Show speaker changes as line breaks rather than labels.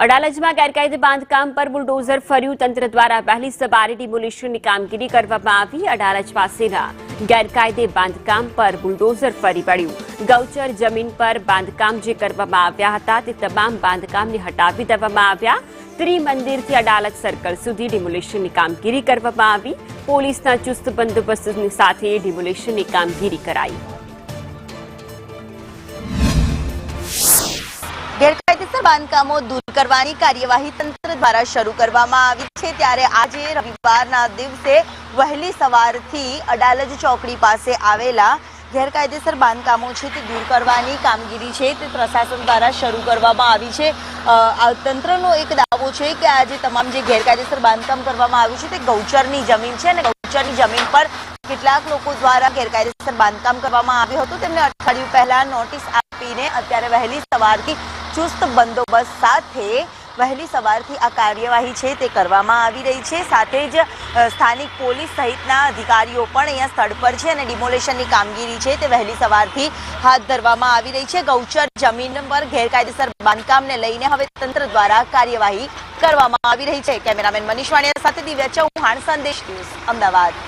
અડાલજમાં ગેરકાયદે બાંધકામ પર બુલડોઝર ફર્યું. તંત્ર દ્વારા વહેલી સવારે ડિમોલિશનની કામગીરી કરવામાં આવી. અડાલજ પાસેના ગેરકાયદે બાંધકામ પર બુલડોઝર ફરી પડ્યું. ગૌચર જમીન પર બાંધકામ જે કરવામાં આવ્યા હતા તે તમામ બાંધકામને હટાવી દેવામાં આવ્યા. ત્રિમંદિરથી અડાલજ સર્કલ સુધી ડિમોલિશનની કામગીરી કરવામાં આવી. પોલીસના ચુસ્ત બંદોબસ્તની સાથે ડિમોલિશનની કામગીરી કરાઈ.
ગેરકાયદેસર બાંધકામો દૂર કરવાની કાર્યવાહી તંત્ર દ્વારા શરૂ કરવામાં આવી છે. ત્યારે આજે રવિવારના દિવસે વહેલી સવારથી અડાલજ ચોકડી પાસે આવેલા ગેરકાયદેસર બાંધકામો છે તે દૂર કરવાની કામગીરી છે તે પ્રશાસન દ્વારા શરૂ કરવામાં આવી છે. તંત્રનો એક દાવો છે કે આજે તમામ જે ગેરકાયદેસર બાંધકામ કરવામાં આવ્યું છે તે ગૌચરની જમીન છે અને ગૌચરની જમીન પર કેટલાક લોકો દ્વારા ગેરકાયદેસર બાંધકામ કરવામાં આવ્યું હતું. તેમને અઠવાડિયું પહેલા નોટિસ આપીને અત્યારે વહેલી સવારથી ચુસ્ત બંદોબસ્ત સાથે વહેલી સવારથી આ કાર્યવાહી છે તે કરવામાં આવી રહી છે. સાથે જ સ્થાનિક પોલીસ સહિતના અધિકારીઓ પણ અહીંયા સ્થળ પર છે અને ડિમોલેશનની કામગીરી છે તે વહેલી સવારથી હાથ ધરવામાં આવી રહી છે. ગૌચર જમીન પર ગેરકાયદેસર બાંધકામને લઈને હવે તંત્ર દ્વારા કાર્યવાહી કરવામાં આવી રહી છે. કેમેરામેન મનીષ વાણિયા સાથે દિવ્યા ચૌહાણ, સંદેશ ન્યૂઝ, અમદાવાદ.